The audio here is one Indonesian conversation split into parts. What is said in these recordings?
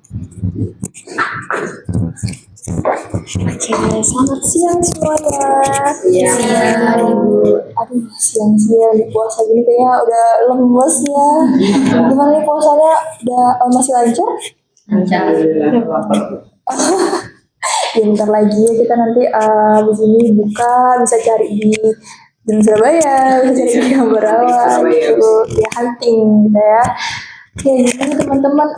Oke, selamat siang semuanya. Siang. Aduh, siang-siang di puasa gini kayaknya udah lemes ya. Gimana nih puasanya? Udah masih lancar? Lancar. Ya, bentar lagi ya kita nanti di sini buka, bisa cari di Surabaya, bisa cari di Ambarawa, gitu. Ya hunting gitu ya. Oke, gimana teman-teman?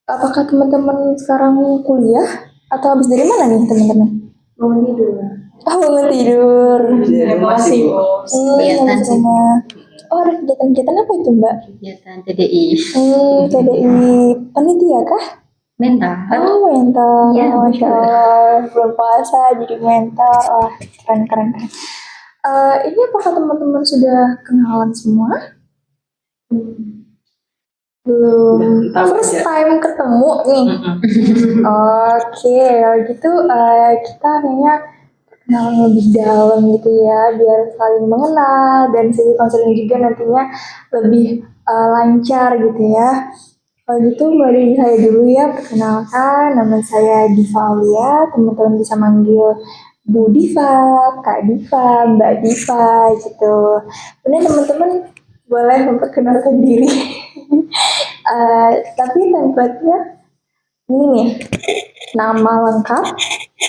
Apakah teman-teman sekarang kuliah atau habis dari mana nih teman-teman? Mau tidur. Oh, bangun tidur. Masih Kegiatan sama. Oh, ada kegiatan-kegiatan apa itu, Mbak? kegiatan TDI. TDI panitia kah? Mental. Oh, mental. Iya, Masya betul. Allah. Belum puasa jadi mental. Wah, keren. Ini apakah teman-teman sudah kenalan semua? Belum. First time ketemu nih. Oke, kalau gitu kita kayaknya kenalan lebih dalam gitu ya, biar saling mengenal dan sesi konseling juga nantinya lebih lancar gitu ya. Kalau gitu mulai dari saya dulu ya, perkenalkan nama saya Diva Aulia, teman-teman bisa manggil Bu Diva, Kak Diva, Mbak Diva gitu. Kemudian teman-teman boleh memperkenalkan diri. Tapi template-nya ini nih, nama lengkap,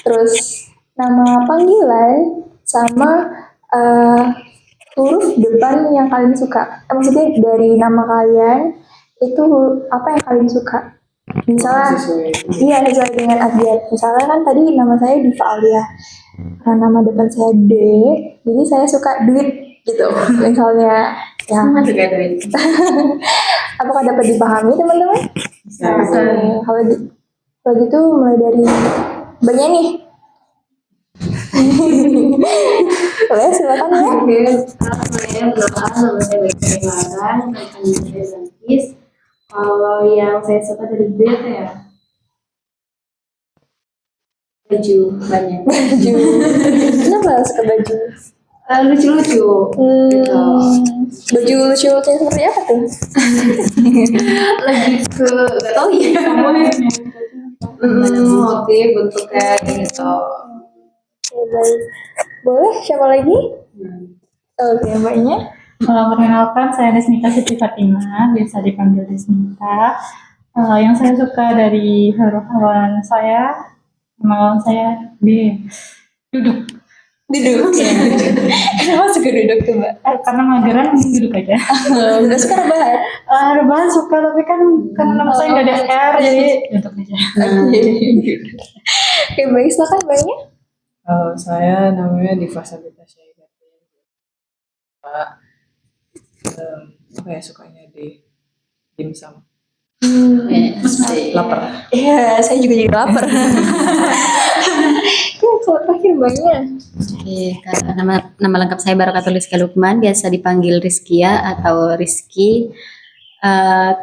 terus nama panggilan, sama huruf depan yang kalian suka. Maksudnya dari nama kalian itu apa yang kalian suka. Misalnya, iya sesuai dengan abjad. Misalnya kan tadi nama saya Diva Alia. Karena nama depan saya D, jadi saya suka duit gitu. Misalnya, ya. Sama juga duit. Apakah dapat dipahami teman-teman? Oke, kalau gitu mulai dari Mbaknya nih. Boleh silakan ya. Oke, saya berdoa nama saya Baik Kerimaran, akan saya Lantis. Kalau yang saya suka dari duit apa ya? Baju banyak. Baju. Kenapa suka baju? Lucu-lucu. Gitu. Baju lucu kayak seperti apa tuh? Lebih ke gak tau ya. Motif bentuknya gitu. Oke, baik. Boleh siapa lagi? Oke, Mbaknya. Perkenalkan, saya Desnita Siti Fatimah, biasa dipanggil Desnita. Yang saya suka dari huruf hafalan saya, nama saya duduk. Duduk. Kenapa suka duduk tuh, Mbak? Karena mageran mending duduk aja. Nggak suka rebahan? Rebahan suka, tapi kan karena nama saya nggak ada R, jadi duduk aja. Oke, baik. Silakan Mbaknya. Saya namanya Diva Sabita Syahida. Pak, apa ya sukanya di dimsum? Lapar. Iya, saya juga jadi lapar. Kalau terakhir Mbaknya. Oke, nama lengkap saya Barakatul Rizky Lukman, biasa dipanggil Rizkia atau Rizky.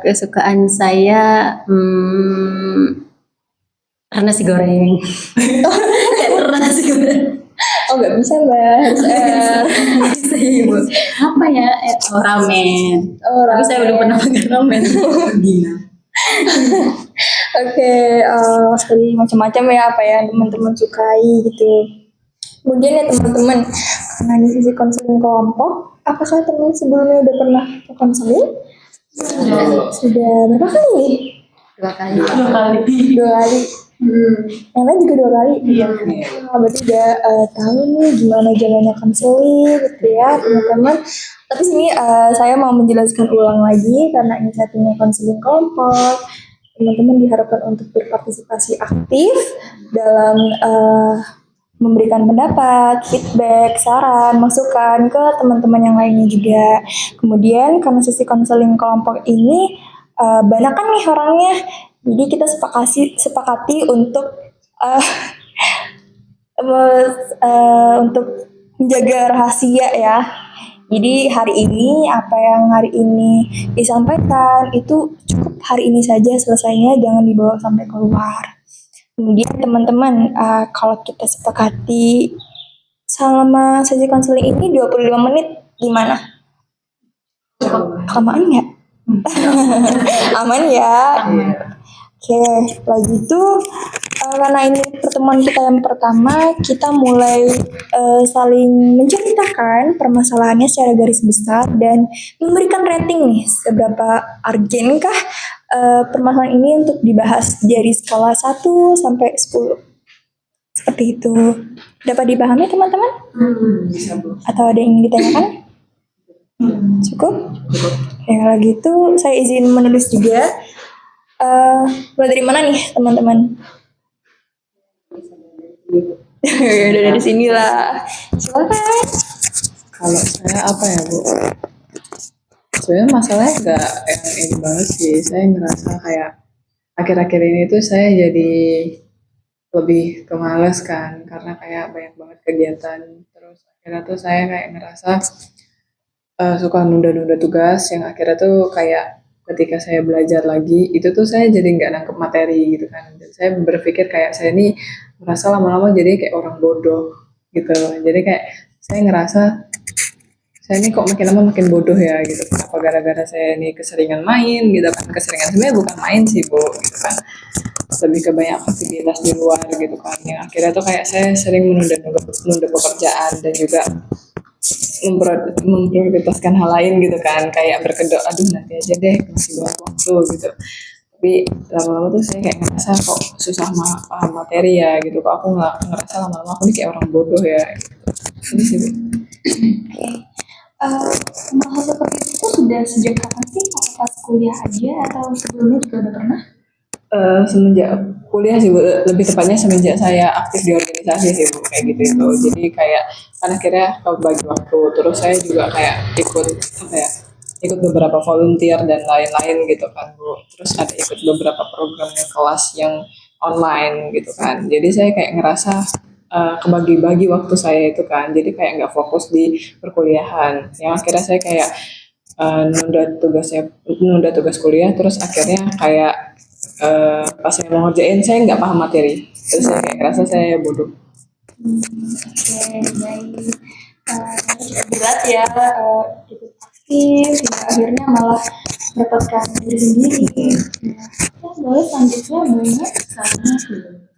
Kesukaan saya nasi goreng. Nasi goreng. Oh, nggak bisa Mbak, harus Bisa ibu. Apa ya? Ramen. Tapi saya belum pernah makan ramen. Oke, tadi macam-macam ya apa yang teman-teman sukai gitu. Kemudian ya teman-teman, karena di sisi konseling kelompok, apakah teman sebelumnya udah pernah konseling? Sudah berapa kali nih? 2 kali. 2 kali. Yang lain juga 2 kali. Iya. Berarti udah tahu nih gimana jalannya konseling gitu ya teman-teman. Tapi sini saya mau menjelaskan ulang lagi karena ini settingnya konseling kelompok. Teman-teman diharapkan untuk berpartisipasi aktif dalam memberikan pendapat, feedback, saran, masukan ke teman-teman yang lainnya juga. Kemudian karena sesi konseling kelompok ini banyak kan nih orangnya, jadi kita sepakati untuk untuk menjaga rahasia ya. Jadi hari ini apa yang hari ini disampaikan itu cukup hari ini saja selesainya, jangan dibawa sampai keluar. Kemudian teman-teman, kalau kita sepakati selama sesi konseling ini 25 menit gimana? Kelamaan nggak? Aman ya? Oke, lagi itu karena ini pertemuan kita yang pertama, kita mulai saling menceritakan permasalahannya secara garis besar dan memberikan rating nih seberapa urgentkah permasalahan ini untuk dibahas dari skala 1 sampai 10. Seperti itu. Dapat dipahami teman-teman? Bisa Bu. Atau ada yang ingin ditanyakan? Cukup? Ya kalau gitu saya izin menulis juga. Mulai dari mana nih teman-teman? Ya udah dari sini lah. Silakan. Kalau saya apa ya Bu? Sebenarnya masalahnya nggak yang ini banget sih. Saya ngerasa kayak akhir-akhir ini tuh saya jadi lebih kemales kan, karena kayak banyak banget kegiatan. Terus akhirnya tuh saya kayak ngerasa suka nunda-nunda tugas yang akhirnya tuh kayak ketika saya belajar lagi itu tuh saya jadi nggak nangkep materi gitu kan. Dan saya berpikir kayak saya ini merasa lama-lama jadi kayak orang bodoh gitu. Jadi kayak saya ngerasa saya ini kok makin lama makin bodoh ya gitu. Apa gara-gara saya ini keseringan main gitu kan. Keseringan sebenarnya bukan main sih Bu gitu kan. Lebih ke banyak aktivitas di luar gitu kan. Yang akhirnya tuh kayak saya sering menunda pekerjaan dan juga memprioritaskan hal lain gitu kan, kayak berkedok aduh nanti aja deh masih banyak waktu gitu. Tapi lama-lama tuh saya kayak ngerasa kok susah paham materi ya gitu, kok aku nggak ngerasa lama-lama aku ini kayak orang bodoh ya gitu. Ini sih Bu. Oke. Hal seperti itu sudah sejak kapan sih? Apa pas kuliah aja atau sebelumnya juga udah pernah? Semenjak kuliah sih Bu, lebih tepatnya semenjak saya aktif di organisasi sih Bu, kayak gitu itu. Jadi kayak kan akhirnya kalau bagi waktu, terus saya juga kayak ikut apa ya, ikut beberapa volunteer dan lain-lain gitu kan Bu. Terus ada ikut beberapa program kelas yang online gitu kan. Jadi saya kayak ngerasa kebagi-bagi waktu saya itu kan. Jadi kayak nggak fokus di perkuliahan. Yang akhirnya saya kayak nunda tugas kuliah, terus akhirnya kayak pas saya mau ngerjain saya nggak paham materi, terus saya kayak ngerasa saya bodoh. Oke, baik. Berat ya, ikut aktif, hingga akhirnya malah mendapatkan diri sendiri. Ya, boleh selanjutnya banyak karena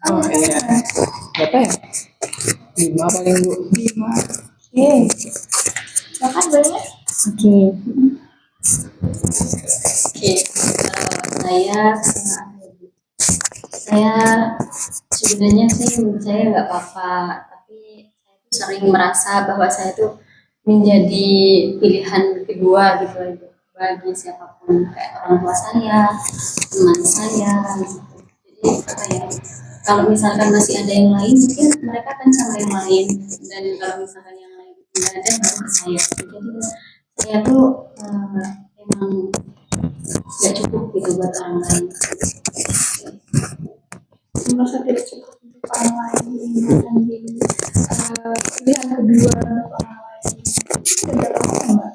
Oh iya, berapa ya, 5 paling Bu. 5. Oke, makan banyak. Oke. Oke, saya sebenarnya sih menurut saya nggak apa-apa, tapi saya tuh sering merasa bahwa saya tuh menjadi pilihan kedua gitu bagi siapapun, kayak orang tua saya, teman saya gitu. Jadi apa ya, kalau misalkan masih ada yang lain mungkin mereka akan sama yang lain, dan kalau misalkan yang lain tidak ada baru ke saya. Jadi saya tuh emang nggak cukup gitu buat orang lain. Merasa tidak cukup untuk orang lain, ingin menjadi pilihan kedua untuk orang lain. Sejak kapan Mbak?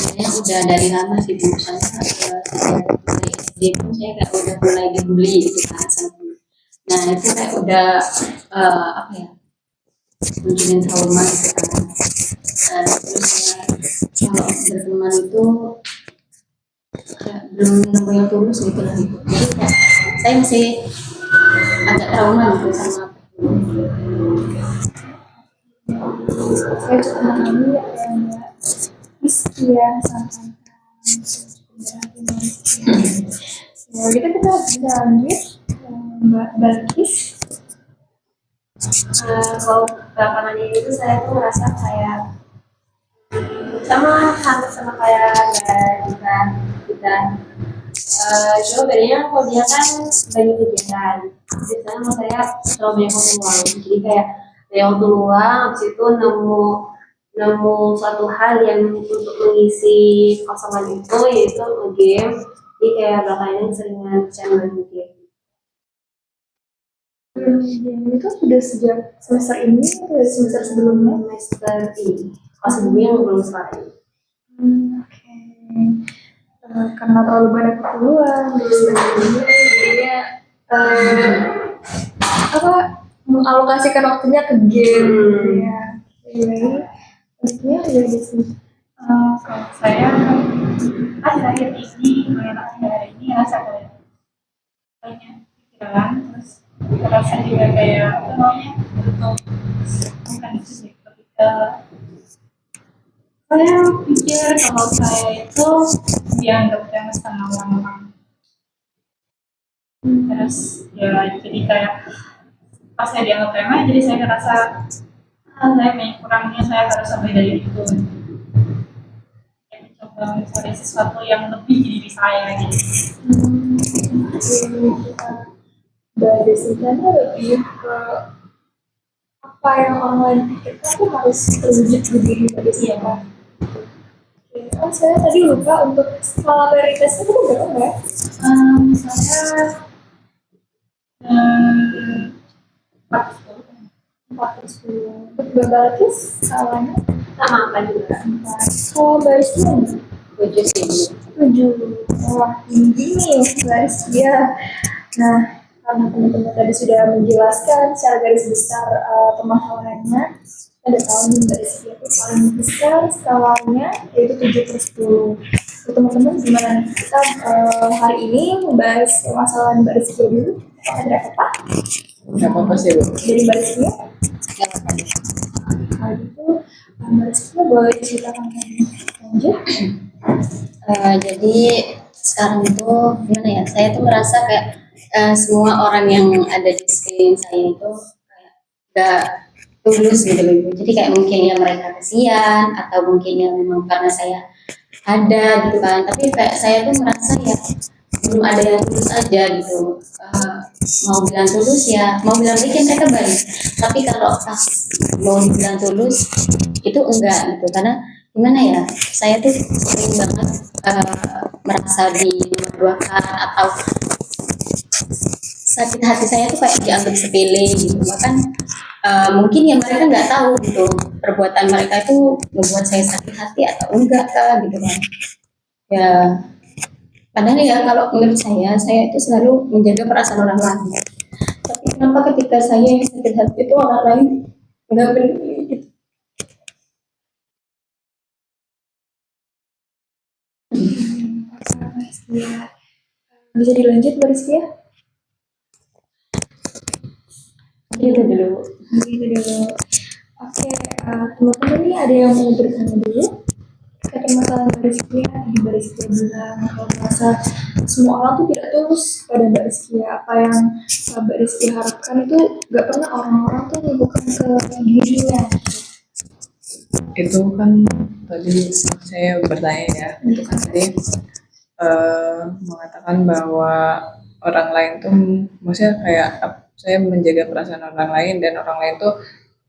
Saya udah dari lama sih Bu, saya sejak mulai SD pun saya kayak udah mulai dibully gitu kan sama temen. Nah itu kayak udah apa ya, munculin trauma gitu kan. Dan terus saya kalau berteman itu kayak belum nemu yang tulus gitu lah gitu. Jadi kayak saya masih agak trauma gitu sama Saya cukup memahami apa yang Mbak Rizky ya sampaikan. Ya, kita bisa lanjut Mbak Balkis. Kalau belakangan ini tuh saya tuh merasa kayak hampir sama kayak kita kita cuma bedanya kalau dia kan banyak kegiatan, biasanya sama saya selalu banyak waktu luang, jadi kayak banyak waktu luang, habis itu nemu suatu hal yang untuk mengisi kosongan itu, yaitu nge-game. Jadi kayak belakangan ini seringan main game. Itu sudah sejak semester ini atau semester sebelumnya? Semester ini, kelas sebelumnya yang belum selesai. Oke. Karena terlalu banyak keperluan, jadinya apa mengalokasikan waktunya ke game. Ya, jadi pastinya udah di sini. Kalau saya akhir-akhir ini, akhir ini rasa kayak banyak pikiran, terus rasa juga kayak apa namanya untuk bukan itu sih, ketika saya pikir kalau saya itu dianggap remeh sama orang-orang, terus ya jadi kayak pas saya dianggap remeh jadi saya ngerasa saya punya kurangnya, saya harus lebih dari itu, coba mencari sesuatu yang lebih di diri saya gitu. Dari sebenarnya lebih ke apa yang orang lain pikirkan tuh harus terwujud di diri dari siapa. Oh, saya tadi lupa untuk skala prioritasnya itu berapa ya? Saya 40. Untuk berarti skalanya Sama apa juga? 4. Kalau baris gimana? 7 sih. 7. Wah, tinggi nih baris dia. Nah, karena teman-teman tadi sudah menjelaskan secara garis besar permasalahannya, ada tahu nih baris dia itu paling besar skalanya yaitu 7/10. Untuk teman-teman gimana nih? Kita hari ini membahas permasalahan baris dia dulu. Ada apa? Nggak apa-apa sih Bu. Dari baris dia? Hal itu baris dia boleh diceritakan lanjut. Jadi sekarang itu gimana ya? Saya tuh merasa kayak semua orang yang ada di sekeliling saya itu kayak gak tulus gitu loh. Jadi kayak mungkin ya mereka kasihan atau mungkin ya memang karena saya ada gitu kan. Tapi kayak saya tuh merasa ya belum ada yang tulus aja gitu. Mau bilang tulus ya, mau bilang baik ya mereka baik. Tapi kalau pas mau bilang tulus itu enggak gitu, karena gimana ya, saya tuh sering banget merasa dinomorduakan atau sakit hati saya tuh kayak dianggap sepele gitu. Bahkan mungkin ya mereka nggak tahu gitu perbuatan mereka itu membuat saya sakit hati atau enggak kah gitu kan ya. Padahal ya kalau menurut saya itu selalu menjaga perasaan orang lain, tapi kenapa ketika saya yang sakit hati itu orang lain nggak peduli gitu. Ya, bisa dilanjut baris dia? Gitu dulu. Gitu dulu. Oke, teman-teman nih ada yang mau bertanya dulu? Terkait masalah baris dia, di baris dia bilang kalau merasa semua orang tuh tidak tulus pada baris dia. Apa yang baris dia harapkan itu gak pernah orang-orang tuh melakukan ke dirinya. Itu kan tadi saya bertanya ya, itu kan tadi mengatakan bahwa orang lain tuh, maksudnya kayak saya menjaga perasaan orang lain dan orang lain tuh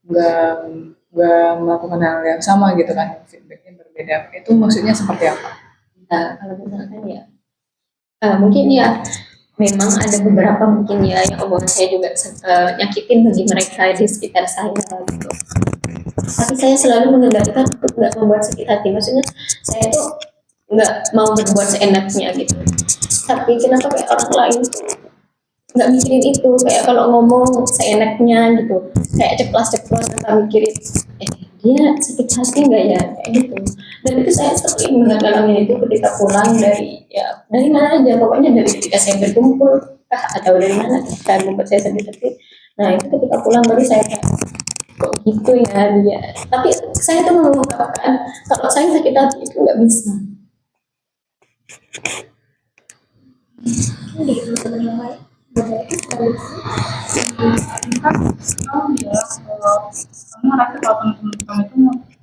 nggak nggak melakukan hal yang sama gitu kan, feedbacknya berbeda. Itu maksudnya seperti apa? Nah, kalau misalkan ya mungkin ya memang ada beberapa mungkin ya yang omongan saya juga nyakitin bagi mereka di sekitar saya gitu. Tapi saya selalu mengendalikan untuk nggak membuat sakit hati. Maksudnya saya tuh nggak mau berbuat seenaknya gitu. Tapi kenapa kayak orang lain tuh nggak mikirin itu, kayak kalau ngomong seenaknya gitu, kayak ceplas-ceplos tanpa mikirin dia sakit hati nggak ya, kayak gitu. Dan itu saya sering mengalami itu ketika pulang dari mana aja, pokoknya dari ketika saya berkumpul atau dari mana ketika membuat saya sakit hati. Nah itu ketika pulang baru saya kayak kok gitu ya dia. Tapi saya tuh mengungkapkan kalau saya sakit hati itu nggak bisa. Ini teman-teman yang lain. Kamu bilang kalau kamu merasa kalau teman-teman kamu itu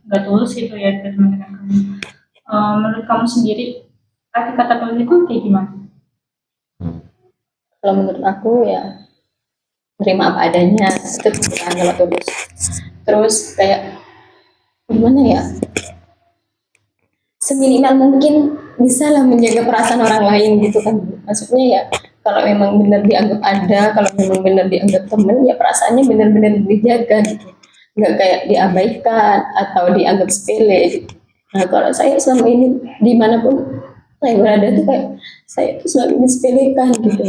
nggak tulus gitu ya ke teman-teman kamu. Menurut kamu sendiri arti kata tulus itu kayak gimana? Kalau menurut aku ya terima apa adanya itu bukan kalau tulus. Terus kayak gimana ya, seminimal mungkin bisa lah menjaga perasaan orang lain gitu kan. Maksudnya ya kalau memang benar dianggap ada, kalau memang benar dianggap temen ya perasaannya benar-benar dijaga gitu, nggak kayak diabaikan atau dianggap sepele gitu. Nah kalau saya selama ini dimanapun saya berada tuh kayak saya tuh selalu disepelekan gitu.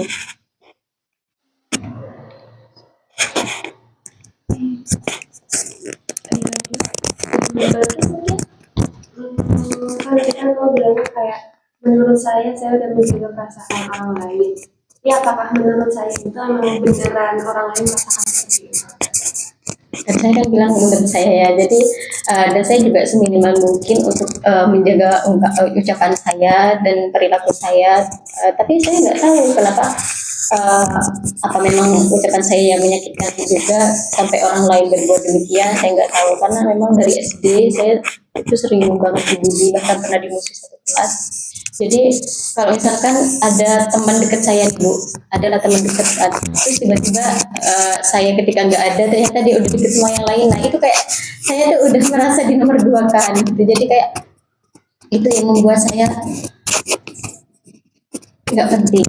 Kan tadi kan lo bilang kayak menurut saya udah menjaga perasaan orang lain. Ya apakah menurut saya itu emang beneran orang lain merasakan seperti itu? Dan saya kan bilang menurut saya ya, jadi dan saya juga seminimal mungkin untuk menjaga ucapan saya dan perilaku saya. Tapi saya nggak tahu kenapa, apa memang ucapan saya yang menyakitkan juga sampai orang lain berbuat demikian. Saya nggak tahu karena memang dari SD saya itu sering banget dibully, bahkan pernah dimusuhi satu kelas. Jadi kalau misalkan ada teman dekat saya nih, Bu, adalah teman dekat kan, terus tiba-tiba saya ketika nggak ada ternyata dia udah deket sama yang lain. Nah itu kayak saya tuh udah merasa di nomor dua kan gitu. Jadi kayak itu yang membuat saya nggak penting,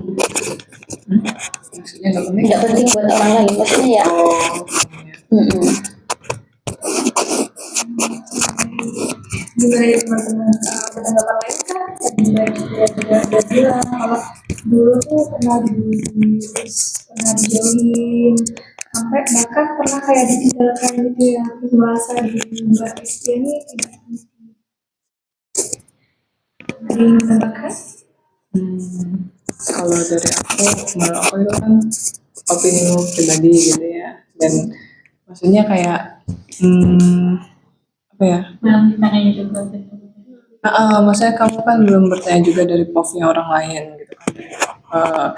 Maksudnya nggak penting. nggak penting buat orang lain. Maksudnya ya, mm-mm. Juga dari teman-teman tanggapan lain kan tadi udah bilang kalau dulu tuh pernah terus pernah dijauhin sampai bahkan pernah kayak ditinggalkan gitu ya, terus bahasa di luar SD ini tidak ada yang menambahkan. Kalau dari aku, menurut aku itu kan opini pribadi gitu ya. Dan maksudnya kayak apa ya? Belum ditanya juga gitu. Maksudnya kamu kan belum bertanya juga dari POV-nya orang lain gitu kan.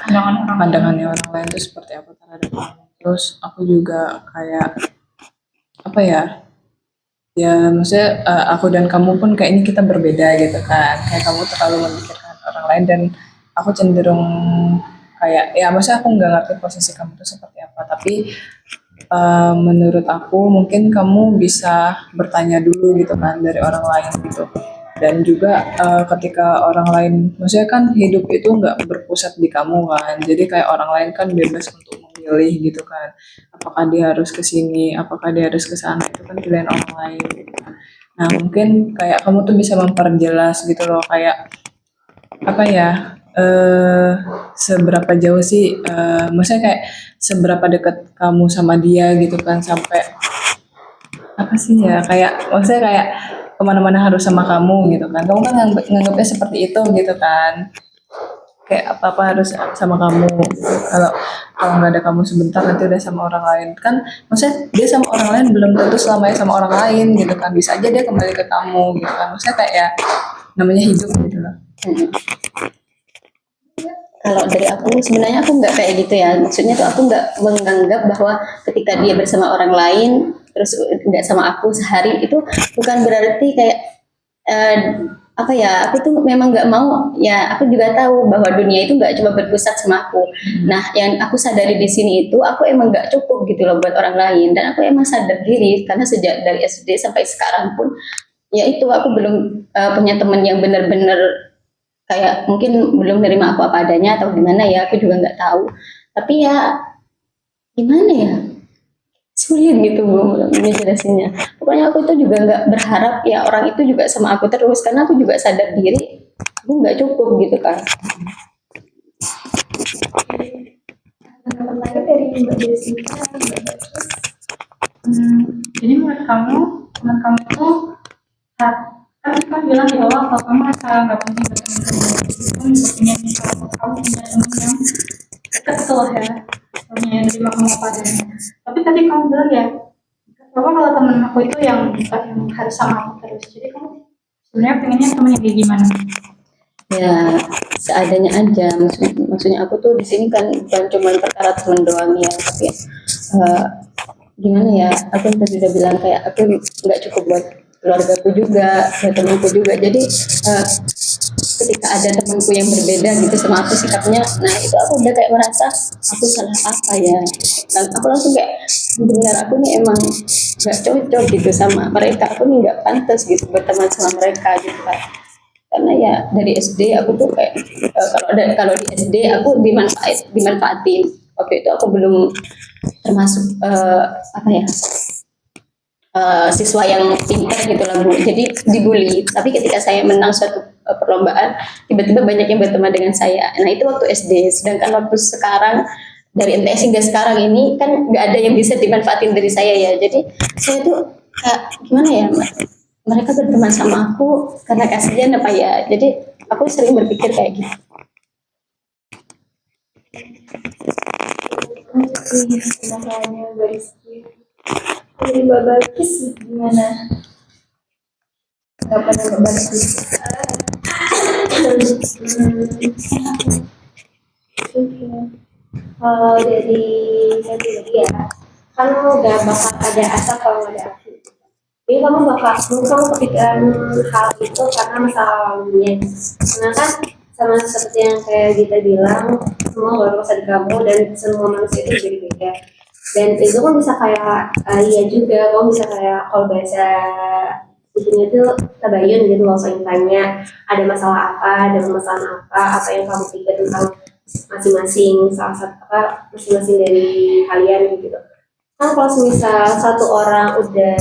Pandangan orang Pandangannya orang lain itu seperti apa terhadap kamu. Terus aku juga kayak apa ya? Ya maksudnya aku dan kamu pun kayaknya kita berbeda gitu kan. Kayak kamu terlalu memikirkan orang lain dan aku cenderung kayak ya maksudnya aku nggak ngerti posisi kamu itu seperti apa. Tapi menurut aku mungkin kamu bisa bertanya dulu gitu kan dari orang lain gitu. Dan juga ketika orang lain, maksudnya kan hidup itu nggak berpusat di kamu kan. Jadi kayak orang lain kan bebas untuk memilih gitu kan. Apakah dia harus ke sini, apakah dia harus ke sana, itu kan pilihan orang lain gitu kan. Nah mungkin kayak kamu tuh bisa memperjelas gitu loh kayak apa ya, seberapa jauh sih, maksudnya kayak seberapa dekat kamu sama dia gitu kan sampai apa sih ya kayak maksudnya kayak kemana-mana harus sama kamu gitu kan. Kamu kan nganggapnya seperti itu gitu kan. Kayak apa-apa harus sama kamu gitu. Kalau kalau nggak ada kamu sebentar nanti udah sama orang lain kan. Maksudnya dia sama orang lain belum tentu selamanya sama orang lain gitu kan. Bisa aja dia kembali ke kamu gitu kan. Maksudnya kayak ya namanya hidup gitu loh. Kalau dari aku sebenarnya aku nggak kayak gitu ya. Maksudnya tuh aku nggak menganggap bahwa ketika dia bersama orang lain terus nggak sama aku sehari itu bukan berarti kayak eh, apa ya, aku tuh memang nggak mau ya. Aku juga tahu bahwa dunia itu nggak cuma berpusat sama aku. Nah yang aku sadari di sini itu aku emang nggak cukup gitu loh buat orang lain, dan aku emang sadar diri karena sejak dari SD sampai sekarang pun ya itu aku belum punya teman yang benar-benar kayak mungkin belum nerima aku apa adanya atau gimana ya, aku juga nggak tahu. Tapi ya gimana ya, sulit gitu Bu menjelasinnya. Pokoknya aku itu juga nggak berharap ya orang itu juga sama aku terus, karena aku juga sadar diri aku nggak cukup gitu kan. Tanggapan lain dari Mbak Jessica, Mbak Bagus. Jadi menurut kamu, teman kamu itu kan kan bilang di awal kalau kamu merasa nggak penting berteman kamu juga punya kalau kamu punya teman yang dekat tuh ya, punya yang terima kamu apa adanya. Tapi tadi kamu bilang ya, bahwa kalau teman aku itu yang bukan yang harus sama aku terus. Jadi kamu sebenarnya pengennya teman yang kayak gimana? Ya seadanya aja. Maksudnya aku tuh di sini kan bukan cuma perkara temen doang ya, tapi gimana ya, aku tadi udah bilang kayak aku nggak cukup buat keluargaku juga, buat temanku juga. Jadi ketika ada temanku yang berbeda gitu sama aku sikapnya, nah itu aku udah kayak merasa aku salah apa ya. Dan aku langsung kayak benar aku nih emang nggak cocok gitu sama mereka, aku nih nggak pantas gitu berteman sama mereka gitu kan. Karena ya dari SD aku tuh kayak kalau di SD aku dimanfaatin. Waktu itu aku belum termasuk apa ya, siswa yang pintar gitu lah Bu. Jadi dibully. Tapi ketika saya menang suatu perlombaan, tiba-tiba banyak yang berteman dengan saya. Nah itu waktu SD. Sedangkan waktu sekarang dari MTS hingga sekarang ini kan nggak ada yang bisa dimanfaatin dari saya ya. Jadi saya tuh kayak gimana ya, mereka berteman sama aku karena kasihan apa ya. Jadi aku sering berpikir kayak gitu. Iya, masalahnya Bariskia. Jadi Mbak Balkis gimana? Kapan Mbak Balkis? Oke. Kalau dari saya pribadi ya, kan udah bakal ada asap kalau nggak ada api. Jadi mungkin kamu kepikiran hal itu karena masa lalunya. Karena kan sama seperti yang kayak Gita bilang, semua berproses di kamu dan semua manusia itu beda-beda. Dan itu kan bisa kayak, iya juga, kamu bisa kayak kalau bahasa di sini tuh tabayun gitu, langsung tanya ada masalah apa, ada permasalahan apa yang kamu pikir tentang masing-masing salah satu masing-masing dari kalian gitu. Kan kalau misal satu orang udah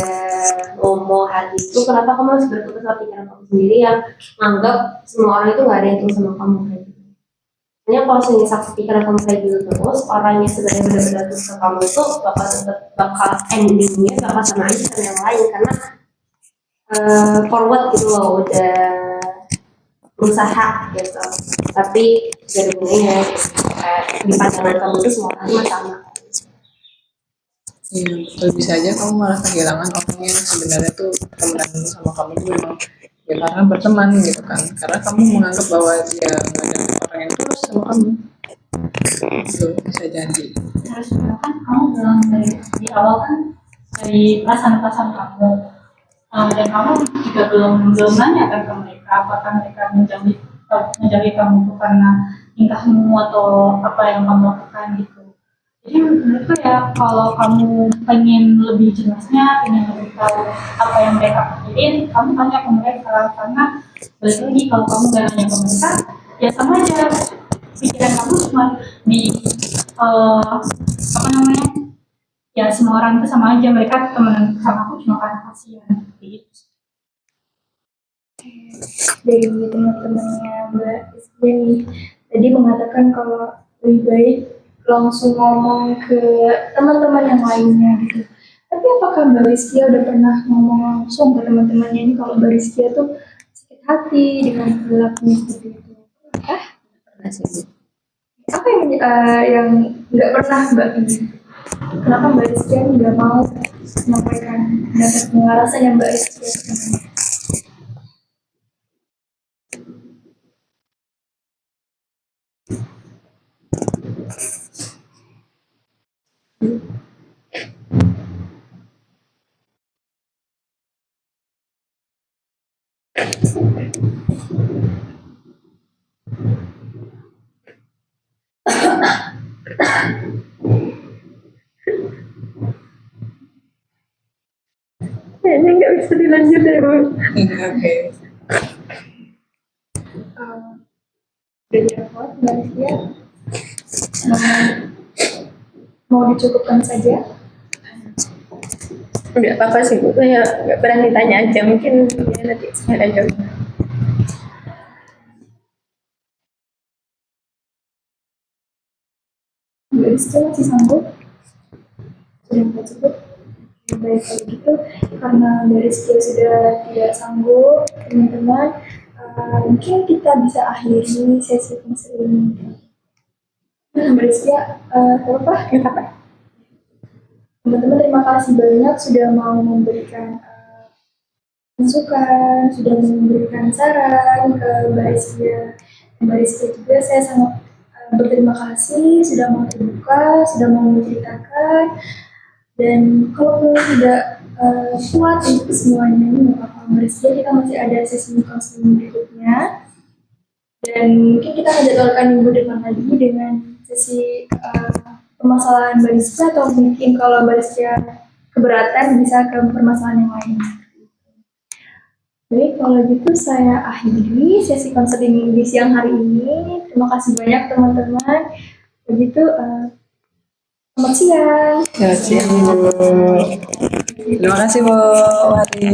ngomong hal itu, kenapa kamu harus berputus sama pikiran kamu sendiri yang menganggap semua orang itu nggak ada yang tulus sama kamu kayak gitu. Hanya kalau misal pikiran kamu kayak gitu terus, orang yang sebenarnya benar-benar tulus ke kamu itu bakal endingnya bakal sama aja sama yang lain karena forward gitu loh, udah berusaha gitu. Tapi dari gunanya di pandangan kamu itu semua orang cuma sama. Iya, betul, bisa aja kamu malah kehilangan orang yang sebenarnya tuh temenan sama kamu tuh memang ya karena berteman gitu kan, karena kamu menganggap bahwa dia nggak ada orang yang tulus sama kamu, itu bisa jadi. Harus kan kamu bilang dari di awal kan dari perasaan-perasaan kamu. Dan kamu juga belum nanya kan ke mereka apakah mereka menjauhi kamu itu karena tingkahmu atau apa yang kamu lakukan gitu. Jadi menurutku ya kalau kamu pengen lebih jelasnya, pengen lebih tahu apa yang mereka pikirin, kamu tanya ke mereka karena balik lagi kalau kamu gak nanya ke mereka ya sama aja pikiran kamu cuma di apa namanya ya semua orang itu sama aja, mereka temenan sama aku cuma karena kasihan gitu. Dari teman-temannya Mbak Ismi tadi mengatakan kalau lebih baik langsung ngomong ke teman-teman yang lainnya gitu. Tapi apakah Mbak Rizkia udah pernah ngomong langsung ke teman-temannya ini kalau Mbak Rizkia tuh sakit hati dengan perilakunya seperti itu? Pernah sih. Apa yang nggak pernah Mbak ini? Kenapa Mbak Rizkia nggak mau menyampaikan pendapat pengalasan yang Mbak Rizkia sebenarnya? Kayaknya nggak bisa dilanjut deh, Bu. Oke. Dari aku, Mbak Rizkia, mau dicukupkan saja? Nggak apa-apa sih, Bu. Saya nggak berani tanya aja. Mungkin ya, nanti saya aja. Mbak Rizkia masih sanggup? Sudah nggak cukup? Baik kalau gitu, karena Mbak Rizkia sudah tidak sanggup, teman-teman, mungkin kita bisa akhiri sesi konseling ini. Mbak Rizkia, apa? Kata? Teman-teman, terima kasih banyak sudah mau memberikan masukan, sudah memberikan saran ke Mbak Rizkia. Mbak Rizkia juga saya sangat berterima kasih sudah mau terbuka, sudah mau menceritakan. Dan kalau tidak kuat untuk semuanya ini nggak apa-apa Mbak Rizkia, kita masih ada sesi konseling berikutnya. Dan mungkin kita akan jadwalkan minggu depan lagi dengan sesi permasalahan Mbak Rizkia, atau mungkin kalau Mbak Rizkia keberatan bisa ke permasalahan yang lain. Baik, kalau gitu saya akhiri sesi konseling di siang hari ini. Terima kasih banyak teman-teman. Begitu, selamat siang. Selamat siang, Bu. Terima kasih, Bu. Mari.